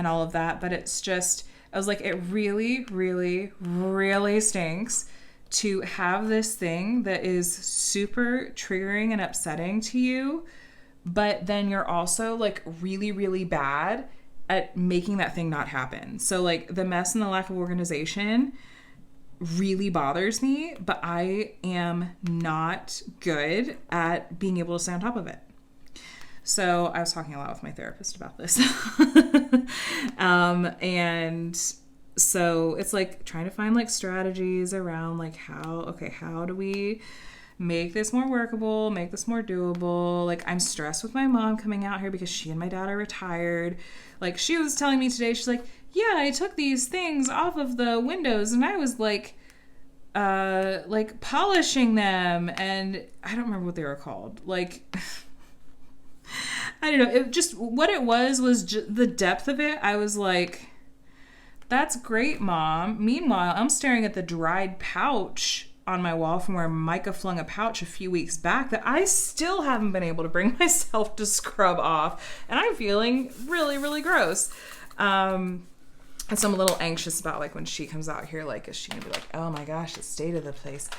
all of that. But it's just, I was like, it really, really, really stinks to have this thing that is super triggering and upsetting to you, but then you're also like really, really bad at making that thing not happen. So like the mess and the lack of organization really bothers me, but I am not good at being able to stay on top of it. So I was talking a lot with my therapist about this. And so it's like trying to find like strategies around like how do we make this more workable, make this more doable. Like, I'm stressed with my mom coming out here because she and my dad are retired. Like, she was telling me today, she's like, yeah, I took these things off of the windows and I was like polishing them, and I don't remember what they were called. Like, I don't know. It just, what it was the depth of it. I was like, that's great, Mom. Meanwhile, I'm staring at the dried pouch on my wall from where Micah flung a pouch a few weeks back that I still haven't been able to bring myself to scrub off. And I'm feeling really, really gross. And so I'm a little anxious about like when she comes out here, like, is she gonna be like, oh my gosh, the state of the place.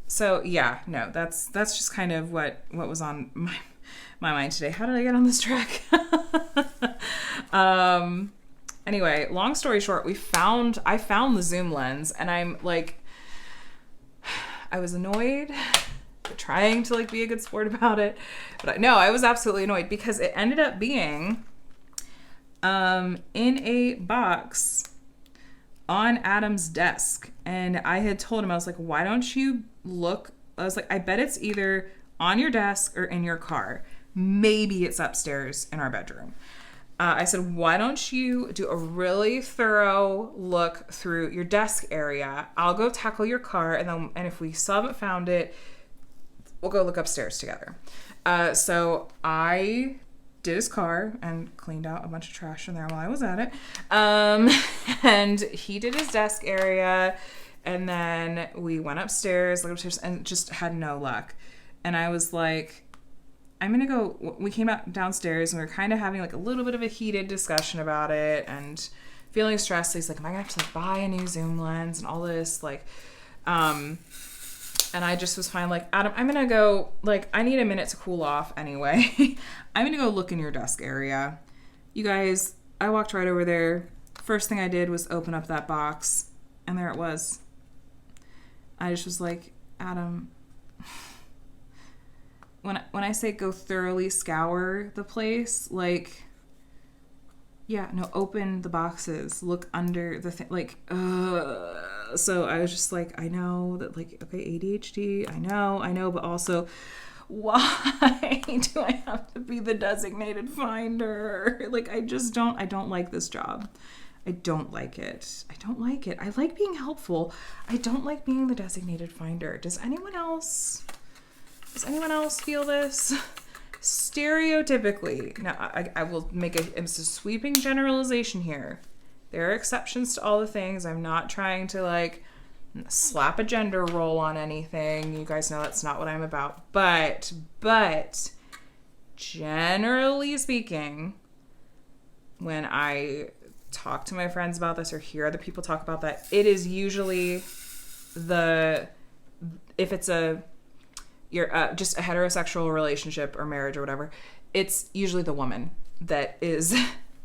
So yeah, no, that's just kind of what was on my mind today. How did I get on this track? Anyway, long story short, I found the zoom lens, and I'm like, I was annoyed, trying to like be a good sport about it, but I was absolutely annoyed because it ended up being in a box on Adam's desk. And I had told him, I was like, why don't you look? I was like, I bet it's either on your desk or in your car. Maybe it's upstairs in our bedroom. I said, why don't you do a really thorough look through your desk area? I'll go tackle your car, and if we still haven't found it, we'll go look upstairs together. So I did his car and cleaned out a bunch of trash in there while I was at it. And he did his desk area, and then we went upstairs, and just had no luck. And I was like, I'm going to go, we came out downstairs and we were kind of having like a little bit of a heated discussion about it and feeling stressed. He's like, am I going to have to like buy a new zoom lens and all this? Like, and I just was fine. Like, Adam, I'm going to go, like, I need a minute to cool off anyway. I'm going to go look in your desk area. You guys, I walked right over there. First thing I did was open up that box, and there it was. I just was like, Adam, when I say go thoroughly scour the place, like, yeah, no, open the boxes, look under the thing, like, so I was just like, I know that, like, okay, ADHD, I know, but also, why do I have to be the designated finder? Like, I don't like this job. I don't like it. I like being helpful. I don't like being the designated finder. Does anyone else feel this? Stereotypically, now I will make it's a sweeping generalization here. There are exceptions to all the things. I'm not trying to like slap a gender role on anything. You guys know that's not what I'm about. But generally speaking, when I talk to my friends about this or hear other people talk about that, it is usually if it's you're just a heterosexual relationship or marriage or whatever, it's usually the woman that is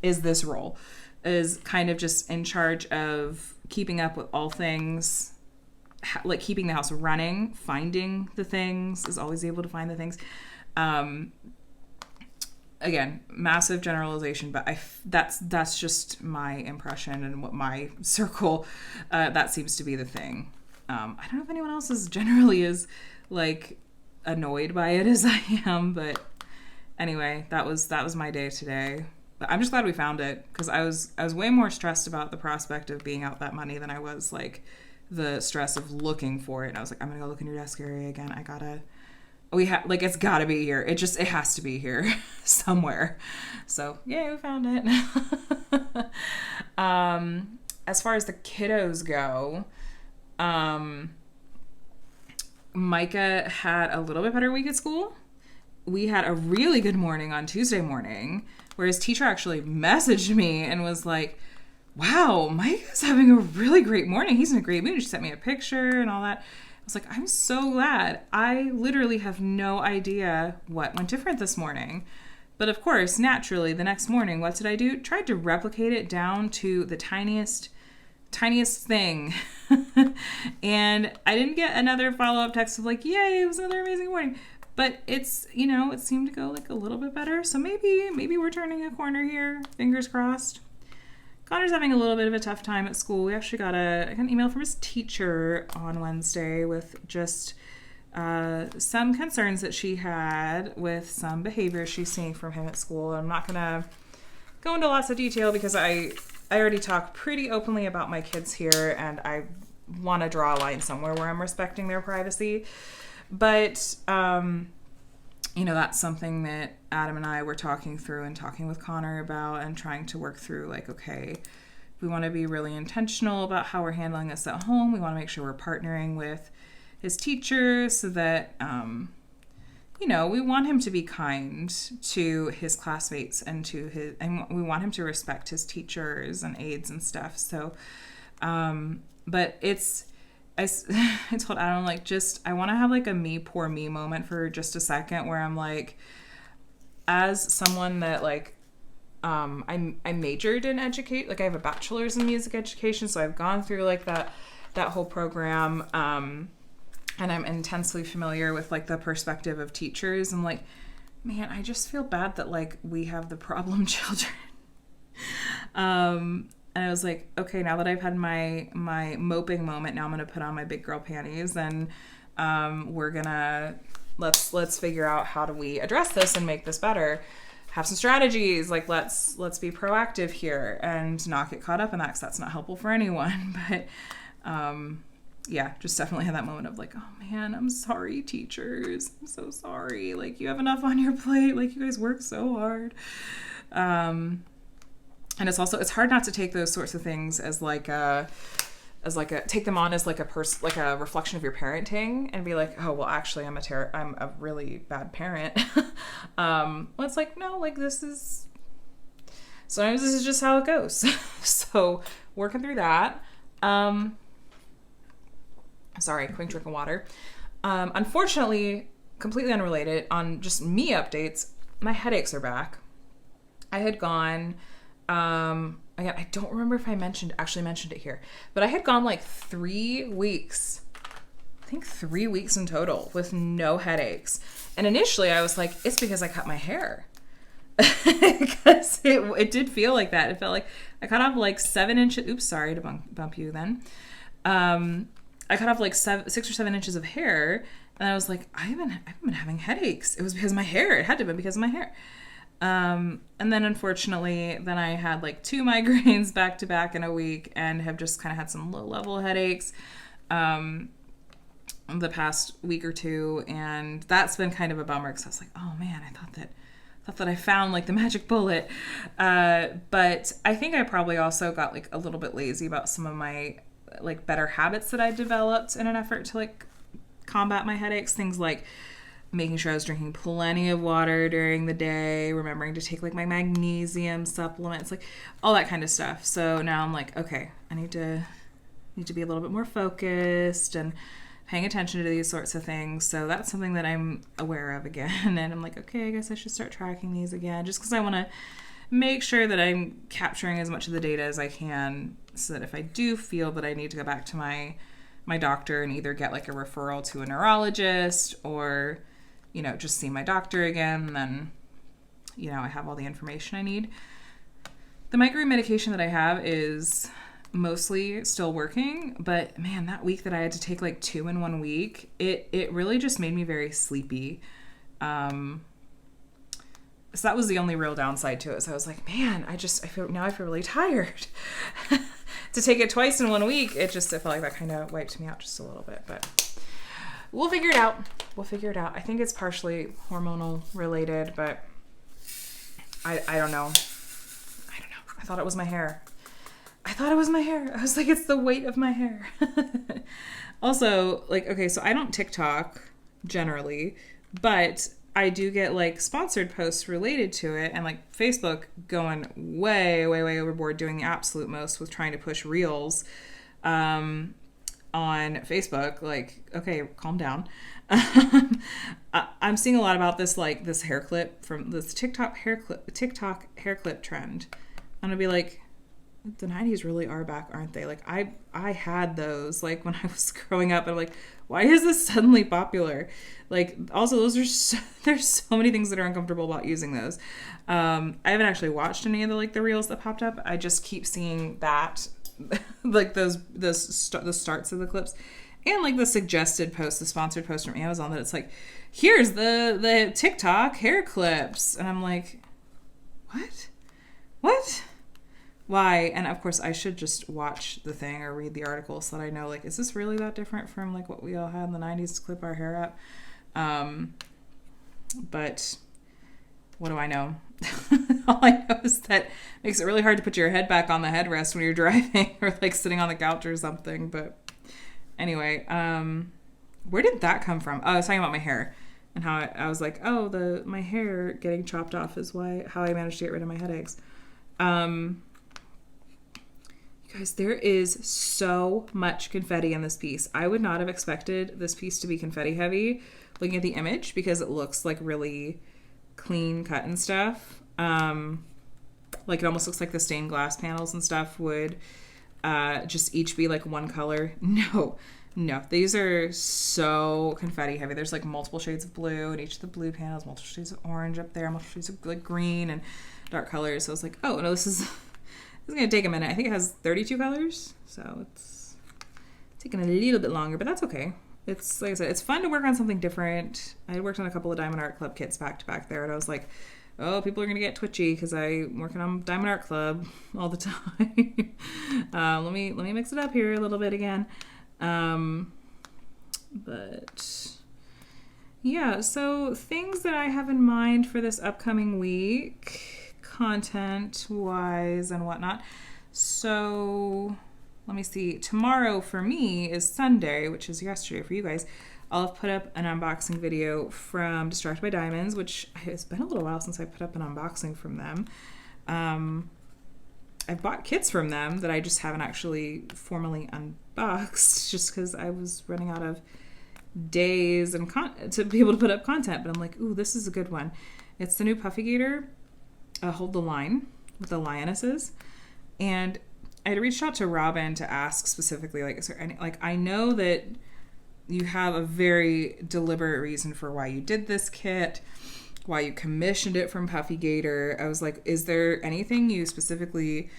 this role, is kind of just in charge of keeping up with all things, like keeping the house running, finding the things, is always able to find the things. again, massive generalization, but that's just my impression and what my circle, that seems to be the thing. I don't know if anyone else is generally as like annoyed by it as I am, but anyway, that was my day today. But I'm just glad we found it, because I was way more stressed about the prospect of being out that money than I was like the stress of looking for it. And I was like, I'm gonna go look in your desk area again. It's gotta be here. It has to be here somewhere. So yeah, we found it. As far as the kiddos go, Micah had a little bit better week at school. We had a really good morning on Tuesday morning, where his teacher actually messaged me and was like, wow, Micah's having a really great morning. He's in a great mood. She sent me a picture and all that. I was like, I'm so glad. I literally have no idea what went different this morning. But of course, naturally, the next morning, what did I do? Tried to replicate it down to the tiniest thing. And I didn't get another follow-up text of like, yay, it was another amazing morning. But it's, it seemed to go like a little bit better. So maybe we're turning a corner here. Fingers crossed. Connor's having a little bit of a tough time at school. We actually got an email from his teacher on Wednesday with just some concerns that she had with some behavior she's seeing from him at school. I'm not going to go into lots of detail because I already talk pretty openly about my kids here, and I want to draw a line somewhere where I'm respecting their privacy. But, that's something that Adam and I were talking through and talking with Connor about and trying to work through, like, okay, we want to be really intentional about how we're handling this at home. We want to make sure we're partnering with his teachers so that, we want him to be kind to his classmates and and we want him to respect his teachers and aides and stuff. So, but I told Adam, like, I want to have like a me, poor me moment for just a second where I'm like, as someone that like, I majored in educate, like I have a bachelor's in music education. So I've gone through like that whole program. And I'm intensely familiar with like the perspective of teachers. I'm like, man, I just feel bad that like we have the problem children. And I was like, okay, now that I've had my moping moment, now I'm going to put on my big girl panties and we're going to, let's figure out how do we address this and make this better. Have some strategies, like let's be proactive here and not get caught up in that, because that's not helpful for anyone. But yeah, just definitely had that moment of like, oh man, I'm sorry, teachers. I'm so sorry. Like, you have enough on your plate. Like, you guys work so hard. And it's hard not to take those sorts of things as take them on as like a reflection of your parenting and be like, oh, well, actually I'm a really bad parent. Well, it's like, no, like sometimes this is just how it goes. So working through that. Sorry, quick drink of water. Unfortunately, completely unrelated, on just me updates, my headaches are back. I had gone, again, I don't remember if I actually mentioned it here, but I had gone like 3 weeks, I think 3 weeks in total with no headaches. And initially I was like, it's because I cut my hair. Because it did feel like that. It felt like I cut off like 7 inches. Oops, sorry to bump you then. I cut off like 6 or 7 inches of hair, and I was like, I haven't been having headaches. It was because of my hair. It had to have been because of my hair. And then unfortunately, then I had like 2 migraines back to back in a week and have just kind of had some low level headaches the past week or 2, and that's been kind of a bummer because I was like, oh man, I thought that I found like the magic bullet. But I think I probably also got like a little bit lazy about some of my like better habits that I developed in an effort to like combat my headaches. Things like making sure I was drinking plenty of water during the day, remembering to take like my magnesium supplements, like all that kind of stuff. So now I'm like, okay, I need to be a little bit more focused and paying attention to these sorts of things. So that's something that I'm aware of again. And I'm like, okay, I guess I should start tracking these again, just because I want to make sure that I'm capturing as much of the data as I can, so that if I do feel that I need to go back to my doctor and either get like a referral to a neurologist or, just see my doctor again, then you know, I have all the information I need. The migraine medication that I have is mostly still working, but man, that week that I had to take like 2 in 1 week, it really just made me very sleepy. So that was the only real downside to it. So I was like, man, I feel really tired. To take it twice in 1 week, it felt like that kind of wiped me out just a little bit, but we'll figure it out. I think it's partially hormonal related, but I don't know. I thought it was my hair. I was like, it's the weight of my hair. Also, like, okay, so I don't TikTok generally, but I do get like sponsored posts related to it, and like Facebook going way, way, way overboard, doing the absolute most with trying to push reels on Facebook. Like, okay, calm down. I'm seeing a lot about this, like this hair clip from this TikTok hair clip trend. I'm gonna be like, the 90s really are back, aren't they? Like I had those like when I was growing up, and I'm like, why is this suddenly popular? Like, also those are there's so many things that are uncomfortable about using those. I haven't actually watched any of the reels that popped up. I just keep seeing that like the starts of the clips, and like the suggested post, the sponsored post from Amazon, that it's like, here's the TikTok hair clips, and I'm like, what? Why? And of course I should just watch the thing or read the article so that I know, like, is this really that different from like what we all had in the 90s to clip our hair up? But what do I know? All I know is that it makes it really hard to put your head back on the headrest when you're driving or like sitting on the couch or something. But anyway, where did that come from? Oh, I was talking about my hair and how I was like, oh, my hair getting chopped off is how I managed to get rid of my headaches. Guys, there is so much confetti in this piece. I would not have expected this piece to be confetti heavy looking at the image, because it looks like really clean cut and stuff. Like it almost looks like the stained glass panels and stuff would just each be like one color. No, these are so confetti heavy. There's like multiple shades of blue in each of the blue panels, multiple shades of orange up there, multiple shades of like green and dark colors. So I was like, oh no, this is going to take a minute. I think it has 32 colors, so it's taking a little bit longer, but that's okay. It's, like I said, it's fun to work on something different. I worked on a couple of Diamond Art Club kits back to back there, and I was like, oh, people are going to get twitchy because I'm working on Diamond Art Club all the time. Let me mix it up here a little bit again. But yeah, so things that I have in mind for this upcoming week, content-wise and whatnot. So let me see. Tomorrow for me is Sunday, which is yesterday for you guys. I'll have put up an unboxing video from Distracted by Diamonds, which it's been a little while since I put up an unboxing from them. I've bought kits from them that I just haven't actually formally unboxed, just because I was running out of days and to be able to put up content. But I'm like, ooh, this is a good one. It's the new Puffy Gator Hold the Line with the lionesses, and I had reached out to Robin to ask specifically, like, is there any, like, I know that you have a very deliberate reason for why you did this kit, why you commissioned it from Puffy Gator. I was like, is there anything you specifically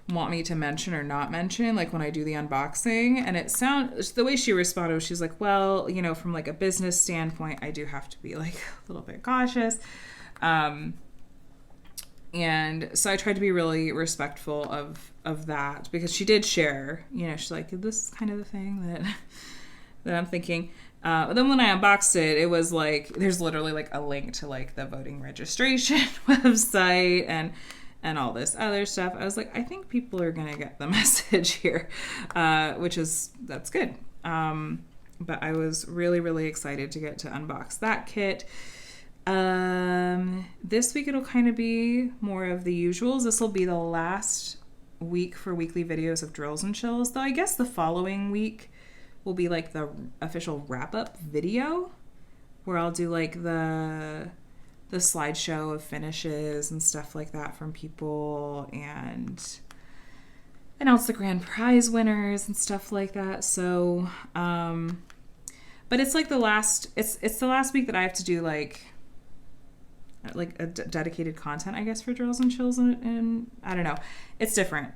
want me to mention or not mention, like when I do the unboxing? And the way she responded was, she's like, well, you know, from like a business standpoint, I do have to be like a little bit cautious. And so I tried to be really respectful of that, because she did share, you know, she's like, this is kind of the thing that I'm thinking. But then when I unboxed it, it was like, there's literally like a link to like the voting registration website and all this other stuff. I was like, I think people are going to get the message here, that's good. But I was really, really excited to get to unbox that kit. This week it'll kind of be more of the usuals. This will be the last week for weekly videos of drills and chills, though I guess the following week will be like the official wrap-up video, where I'll do like the slideshow of finishes and stuff like that from people, and announce the grand prize winners and stuff like that. So but it's like the last week that I have to do like like a dedicated content, I guess, for Drills and Chills, and I don't know. It's different.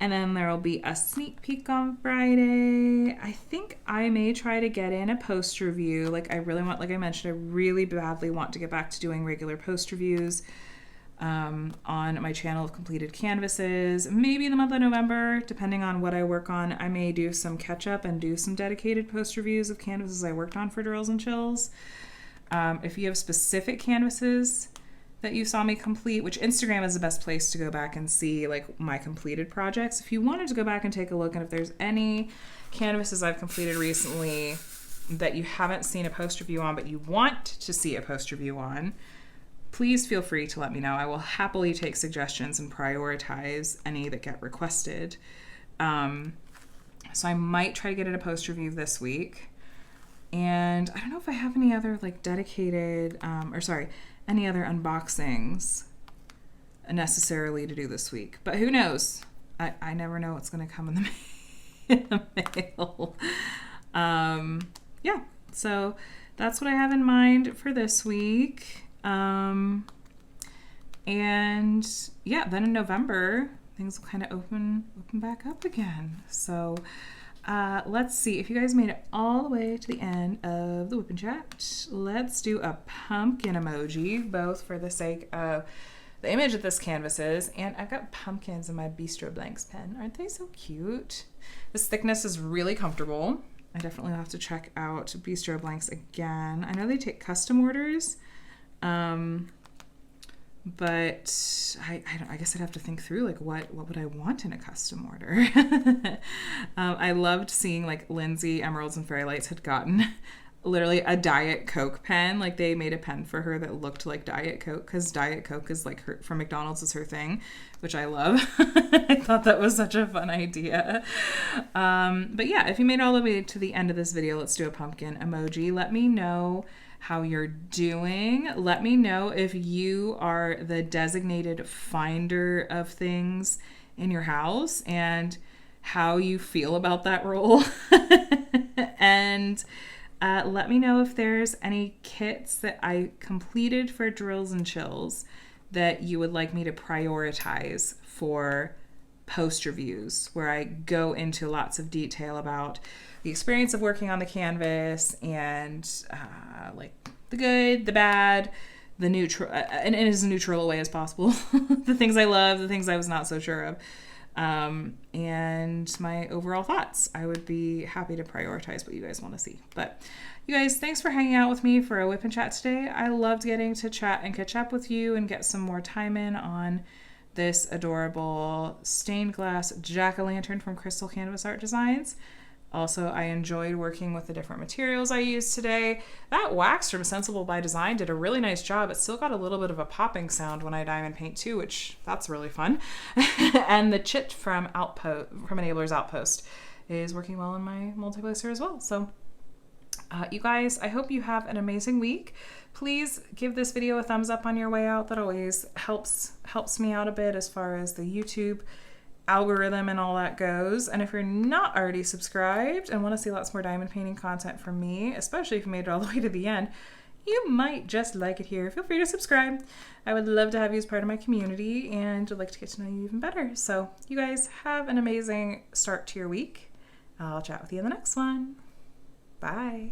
And then there will be a sneak peek on Friday. I think I may try to get in a post review. Like I really want, like I mentioned, I really badly want to get back to doing regular post reviews on my channel of completed canvases. Maybe in the month of November, depending on what I work on, I may do some catch up and do some dedicated post reviews of canvases I worked on for Drills and Chills. If you have specific canvases that you saw me complete, which Instagram is the best place to go back and see like my completed projects. If you wanted to go back and take a look, and if there's any canvases I've completed recently that you haven't seen a post review on, but you want to see a post review on, please feel free to let me know. I will happily take suggestions and prioritize any that get requested. So I might try to get in a post review this week. And I don't know if I have any other like dedicated, any other unboxings necessarily to do this week. But who knows? I never know what's going to come in the mail. Yeah, so that's what I have in mind for this week. And yeah, then in November, things will kind of open back up again. So let's see, if you guys made it all the way to the end of the WIP and Chat, let's do a pumpkin emoji, both for the sake of the image that this canvas is, and I've got pumpkins in my Bistro Blanks pen. Aren't they so cute? This thickness is really comfortable. I definitely have to check out Bistro Blanks again. I know they take custom orders, but I guess I'd have to think through like what would I want in a custom order. I loved seeing like Lindsay Emeralds and Fairy Lights had gotten literally a Diet Coke pen. Like they made a pen for her that looked like Diet Coke, because Diet Coke is like her from McDonald's is her thing, which I love. I thought that was such a fun idea. But yeah, if you made it all the way to the end of this video, let's do a pumpkin emoji. Let me know how you're doing. Let me know if you are the designated finder of things in your house and how you feel about that role. And let me know if there's any kits that I completed for Drills and Chills that you would like me to prioritize for post reviews, where I go into lots of detail about the experience of working on the canvas and like the good, the bad, the neutral, and in as neutral a way as possible. The things I love, the things I was not so sure of, and my overall thoughts. I would be happy to prioritize what you guys want to see. But you guys, thanks for hanging out with me for a WIP and Chat today. I loved getting to chat and catch up with you and get some more time in on this adorable stained glass jack-o'-lantern from Crystal Canvas Art Designs. Also, I enjoyed working with the different materials I used today. That wax from Sensible by Design did a really nice job. It still got a little bit of a popping sound when I diamond paint too, which that's really fun. And the chit from Enabler's Outpost is working well in my multiplacer as well. So you guys, I hope you have an amazing week. Please give this video a thumbs up on your way out. That always helps me out a bit as far as the YouTube algorithm and all that goes. And if you're not already subscribed and want to see lots more diamond painting content from me, especially if you made it all the way to the end, you might just like it here. Feel free to subscribe. I would love to have you as part of my community and would like to get to know you even better. So you guys have an amazing start to your week. I'll chat with you in the next one. Bye.